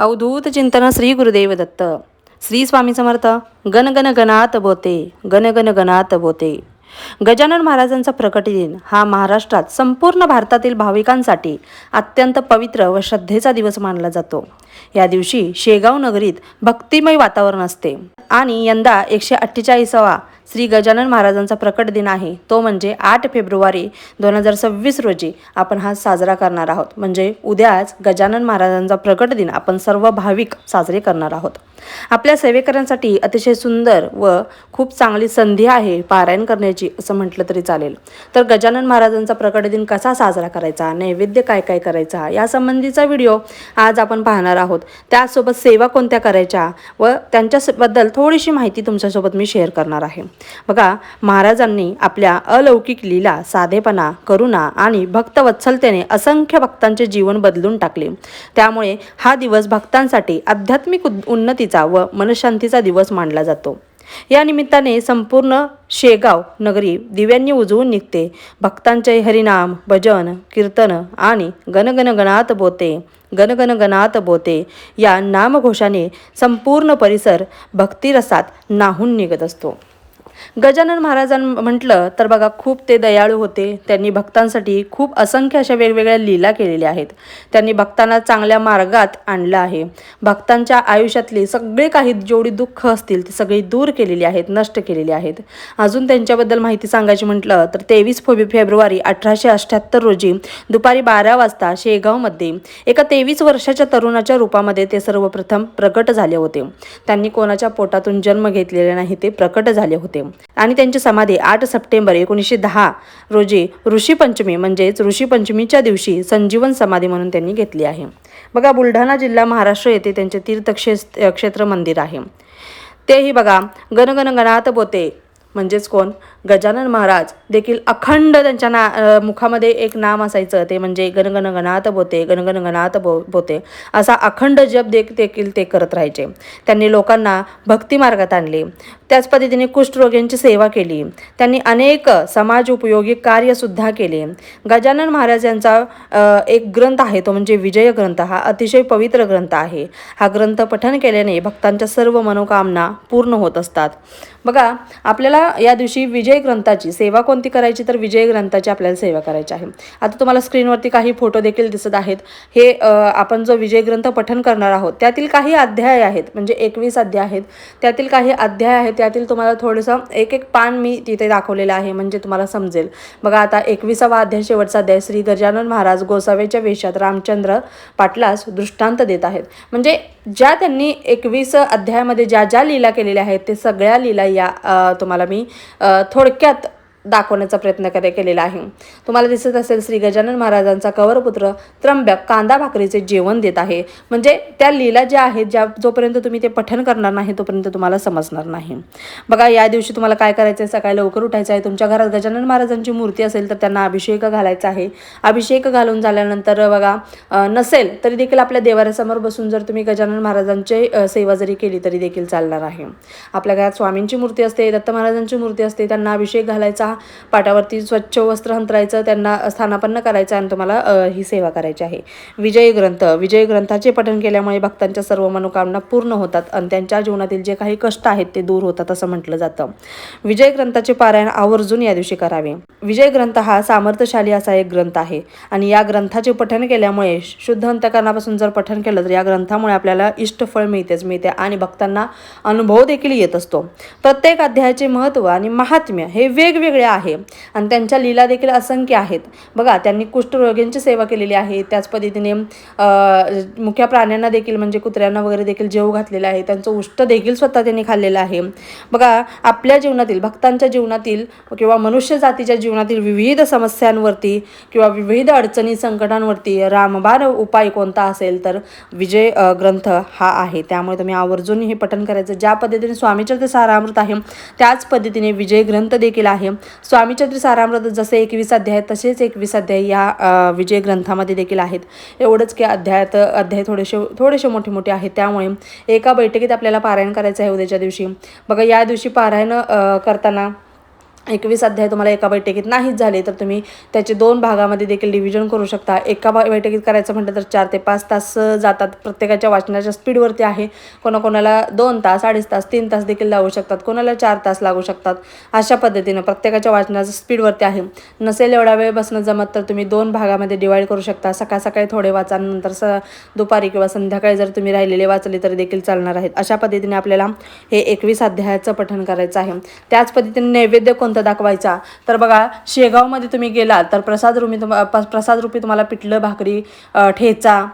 अवधूत चिंतन श्री गुरुदेव दत्त. श्री स्वामी समर्थ. गण गण गणात बोते, गण गण गणात बोते. गजानन महाराजांचा प्रकट दिन हा महाराष्ट्रात संपूर्ण भारतातील भाविकांसाठी अत्यंत पवित्र व श्रद्धेचा दिवस मानला जातो. या दिवशी शेगाव नगरीत भक्तिमय वातावरण असते आणि यंदा 148वा श्री गजानन महाराजांचा प्रकट दिन आहे. तो म्हणजे 8 फेब्रुवारी 2026 रोजी आपण हा साजरा करणार आहोत. म्हणजे उद्याच गजानन महाराजांचा प्रकट दिन आपण सर्व भाविक साजरे करणार आहोत. आपल्या सेवेकऱ्यांसाठी अतिशय सुंदर व खूप चांगली संधी आहे पारायण करण्याची असं म्हटलं तरी चालेल. तर गजानन महाराजांचा प्रकट दिन कसा साजरा करायचा, नैवेद्य काय काय करायचा या संबंधीचा व्हिडिओ आज आपण पाहणार आहोत. त्यासोबत सेवा कोणत्या करायच्या व त्यांच्याबद्दल थोडीशी माहिती तुमच्यासोबत मी शेअर करणार आहे. बघा, महाराजांनी आपल्या अलौकिक लीला, साधेपणा, करुणा आणि भक्तवत्सलतेने असंख्य भक्तांचे जीवन बदलून टाकले. त्यामुळे हा दिवस भक्तांसाठी आध्यात्मिक उन्नतीचा व मनशांतीचा दिवस मानला जातो. या निमित्ताने संपूर्ण शेगाव नगरी दिव्यांनी उजळून निघते. भक्तांचे हरिनाम, भजन, कीर्तन आणि गणगण गणात बोते, गणगण गणात बोते या नामघोषाने संपूर्ण परिसर भक्तिरसात न्हाऊन निघत असतो. गजानन महाराजां म्हटलं तर बघा, खूप ते दयाळू होते. त्यांनी भक्तांसाठी खूप असंख्य अशा वेगवेगळ्या लीला केलेल्या आहेत. त्यांनी भक्तांना चांगल्या मार्गात आणलं आहे. भक्तांच्या आयुष्यातली सगळे काही जेवढी दुःख असतील ती सगळी दूर केलेली आहेत, नष्ट केलेली आहेत. अजून त्यांच्याबद्दल माहिती सांगायची म्हटलं तर 23 फेब्रुवारी 1878 रोजी दुपारी 12 वाजता शेगावमध्ये एका 23 वर्षाच्या तरुणाच्या रूपामध्ये ते सर्वप्रथम प्रकट झाले होते. त्यांनी कोणाच्या पोटातून जन्म घेतलेला नाही, ते प्रकट झाले होते. आणि त्यांची समाधी 8 सप्टेंबर 1910 रोजी ऋषीपंचमी म्हणजेच ऋषीपंचमीच्या दिवशी संजीवन समाधी म्हणून त्यांनी घेतली आहे. बघा, बुलढाणा जिल्हा महाराष्ट्र येथे त्यांचे तीर्थक्षेत्र मंदिर आहे. तेही बघा, गणगण गणात बोते म्हणजेच कोण, गजानन महाराज देखील अखंड त्यांच्या मुखामध्ये एक नाम असायचं, ते म्हणजे गणगण गणात बोते, गणगण गणात बोते असा अखंड जप देखील ते करत राहायचे. त्यांनी लोकांना भक्ती मार्गात आणले. त्याच पद्धतीने कुष्ठरोग्यांची सेवा केली. त्यांनी अनेक समाज उपयोगी कार्यसुद्धा केले. गजानन महाराज यांचा एक ग्रंथ आहे, तो म्हणजे विजय ग्रंथ. हा अतिशय पवित्र ग्रंथ आहे. हा ग्रंथ पठण केल्याने भक्तांच्या सर्व मनोकामना पूर्ण होत असतात. बघा, आपल्याला या दिवशी विजय ग्रंथाची सेवा कोणती करायची, तर विजय ग्रंथाची आपल्याला सेवा करायची आहे. आता तुम्हाला स्क्रीनवरती काही फोटो देखील दिसत आहेत. हे आपण जो विजय ग्रंथ पठण करणार आहोत त्यातील काही अध्याय आहेत, म्हणजे 21 अध्याय आहेत. त्यातील काही अध्याय आहेत, त्यातील तुम्हाला थोडंसं एक पान मी तिथे दाखवलेलं आहे, म्हणजे तुम्हाला समजेल. बघा, आता 21वा अध्याय, शेवटचा अध्याय. श्री गजानन महाराज गोसाव्याच्या वेशात रामचंद्र पाटलास दृष्टांत देत आहेत. म्हणजे ज्या त्यांनी 21 अध्यायामध्ये ज्या ज्या लीला केलेल्या आहेत ते सगळ्या लीला या तुम्हाला मी थोडक्यात दाखवण्याचा प्रयत्न केलेला आहे. तुम्हाला दिसत असेल, श्री गजानन महाराजांचा कवरपुत्र त्र्यंबक कांदा भाकरीचे जेवण देत आहे. म्हणजे त्या लीला ज्या आहेत, जोपर्यंत तुम्ही ते पठण करणार नाही तोपर्यंत तुम्हाला समजणार नाही. बघा, या दिवशी तुम्हाला काय करायचं आहे, सकाळी लवकर उठायचं आहे. तुमच्या घरात गजानन महाराजांची मूर्ती असेल तर त्यांना अभिषेक घालायचा आहे. अभिषेक घालून झाल्यानंतर बघा, नसेल तरी देखील आपल्या देवाऱ्यासमोर बसून जर तुम्ही गजानन महाराजांची सेवा जरी केली तरी देखील चालणार आहे. आपल्या घरात स्वामींची मूर्ती असते, दत्त महाराजांची मूर्ती असते, त्यांना अभिषेक घालायचा, पाटावरती स्वच्छ वस्त्र अंतरायचं, त्यांना स्थानापन्न करायचं आणि तुम्हाला ही सेवा करायची आहे. विजय ग्रंथाचे पठण केल्यामुळे भक्तांच्या सर्व मनोकामना पूर्ण होतात आणि त्यांच्या जीवनातील जे काही कष्ट आहेत ते दूर होतात असं म्हटलं जातं. विजय ग्रंथाचे पारायण आवर्जून या दिवशी करावे. विजय ग्रंथ हा सामर्थ्यशाली असा एक ग्रंथ आहे आणि या ग्रंथाचे पठण केल्यामुळे, शुद्ध अंतःकरणापासून जर पठण केलं तर या ग्रंथामुळे आपल्याला इष्टफळ मिळते आणि भक्तांना अनुभव देखील येत असतो. प्रत्येक अध्यायाचे महत्त्व आणि महात्म्य हे वेगवेगळे आहे आणि त्यांच्या लीला देखील असंख्य आहेत. बघा, त्यांनी कुष्ठरोग्यांची सेवा केलेली आहे. त्याच पद्धतीने मुख्य प्राण्यांना देखील म्हणजे कुत्र्यांना वगैरे देखील जेव घातलेला आहे. त्यांचं उष्ट देखील स्वतः त्यांनी खाल्लेलं आहे. बघा, आपल्या जीवनातील, भक्तांच्या जीवनातील किंवा मनुष्य जातीच्या जीवनातील विविध समस्यांवरती किंवा विविध अडचणी संकटांवरती रामबाण उपाय कोणता असेल तर विजय ग्रंथ हा आहे. त्यामुळे तुम्ही आवर्जून हे पठण करायचं. ज्या पद्धतीने स्वामीचरित्र सारामृत आहे त्याच पद्धतीने विजय ग्रंथ देखील आहे. स्वामीचरित्र सारामृत जसे 21 अध्याय तसेच 21 अध्याय या विजय ग्रंथामध्ये देखील आहेत. एवढंच की अध्याय थोडेसे मोठे आहेत. त्यामुळे एका बैठकीत आपल्याला पारायण करायचं आहे उद्याच्या दिवशी. बघा, या दिवशी पारायण करताना 21 अध्याय तुम्हाला एका बैठकीत नाहीच झाले तर तुम्ही त्याचे 2 भागामध्ये देखील डिव्हिजन करू शकता. एका बैठकीत करायचं म्हटलं तर 4 ते 5 तास जातात. प्रत्येकाच्या वाचनाच्या स्पीडवरती आहे. कोणाकोणाला 2 तास, 2.5 तास, 3 तास देखील लागू शकतात. कोणाला 4 तास लागू शकतात. अशा पद्धतीनं प्रत्येकाच्या वाचनाच्या स्पीडवरती आहे. नसेल एवढा वेळ बसणं जमत तर तुम्ही 2 भागामध्ये डिवाईड करू शकता. सकाळी थोडे वाचा, नंतर दुपारी किंवा संध्याकाळी जर तुम्ही राहिलेले वाचले तरी देखील चालणार आहेत. अशा पद्धतीने आपल्याला हे 21 अध्यायाचं पठण करायचं आहे. त्याच पद्धतीने नैवेद्य कोणता दाखवायचा तर बघा, शेगावमध्ये तुम्ही गेलात तर प्रसाद रूपी तुम्हाला पिठलं, भाकरी, ठेचा,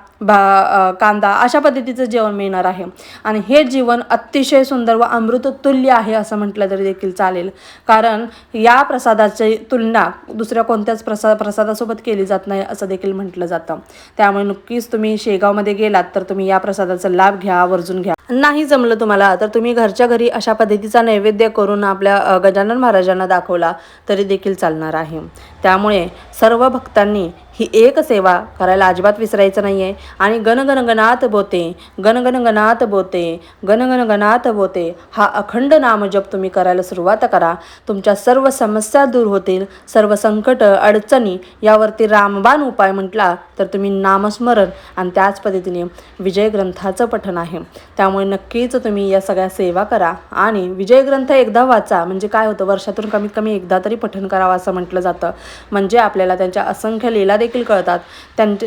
कांदा अशा पद्धतीचं जेवण मिळणार आहे. आणि हे जीवन अतिशय सुंदर व अमृततुल्य आहे असं म्हटलं तरी देखील चालेल. कारण या प्रसादाची तुलना दुसऱ्या कोणत्याच प्रसादासोबत केली जात नाही असं देखील म्हटलं जातं. त्यामुळे नक्कीच तुम्ही शेगावमध्ये गेलात तर तुम्ही या प्रसादाचा लाभ घ्या, आवर्जून घ्या. नाही जमलं तुम्हाला तर तुम्ही घरच्या घरी अशा पद्धतीचा नैवेद्य करून आपल्या गजानन महाराजांना दाखवला तरी देखील चालणार आहे. त्यामुळे सर्व भक्तांनी ही एक सेवा करायला अजिबात विसरायचं नाही आहे. आणि गणगण गणात बोते, गणगण गणात बोते, गणगण गणात बोते हा अखंड नामजप तुम्ही करायला सुरुवात करा. तुमच्या सर्व समस्या दूर होतील. सर्व संकट, अडचणी यावरती रामबाण उपाय म्हटला तर तुम्ही नामस्मरण आणि त्याच पद्धतीने विजय ग्रंथाचं पठण आहे. त्यामुळे नक्कीच तुम्ही या सगळ्या सेवा करा. आणि विजय ग्रंथ एकदा वाचा म्हणजे काय होतं, वर्षातून कमीत कमी एकदा तरी पठण करावं असं म्हटलं जातं. म्हणजे आपल्याला त्यांच्या असंख्य लीला देखील कळतात.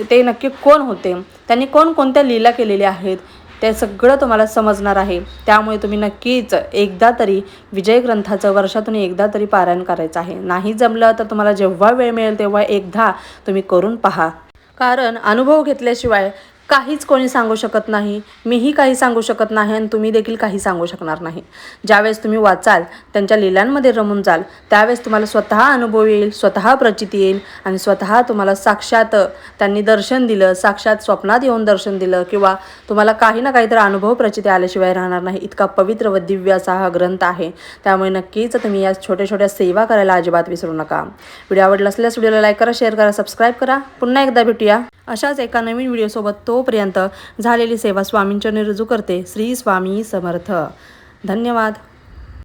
ते नक्की कोण होते, त्यांनी कोणत्या लीला केलेल्या आहेत ते सगळं तुम्हाला समजणार आहे. त्यामुळे तुम्ही नक्कीच एकदा तरी विजय ग्रंथाचं वर्षातून एकदा तरी पारायण करायचं आहे. नाही जमलं तर तुम्हाला जेव्हा वेळ मिळेल तेव्हा एकदा तुम्ही करून पहा. कारण अनुभव घेतल्याशिवाय काहीच कोणी सांगू शकत नाही. मीही काही सांगू शकत नाही आणि तुम्ही देखील काही सांगू शकणार नाही. ज्यावेळेस तुम्ही वाचाल, त्यांच्या लीलांमध्ये रमून जाल, त्यावेळेस तुम्हाला स्वतः अनुभव येईल, स्वतः प्रचिती येईल आणि स्वतः तुम्हाला साक्षात त्यांनी दर्शन दिलं, साक्षात स्वप्नात येऊन दर्शन दिलं किंवा तुम्हाला काही ना काहीतरी अनुभव प्रचिती आल्याशिवाय राहणार नाही. इतका पवित्र व दिव्य असा हा ग्रंथ आहे. त्यामुळे नक्कीच तुम्ही या छोट्या छोट्या सेवा करायला अजिबात विसरू नका. व्हिडिओ आवडला असल्यास व्हिडिओला लाईक करा, शेअर करा, सबस्क्राईब करा. पुन्हा एकदा भेटूया अशाच एका नवीन व्हिडिओसोबत. तोपर्यंत झालेली सेवा स्वामींच्या रुजू करते. श्री स्वामी समर्थ. धन्यवाद.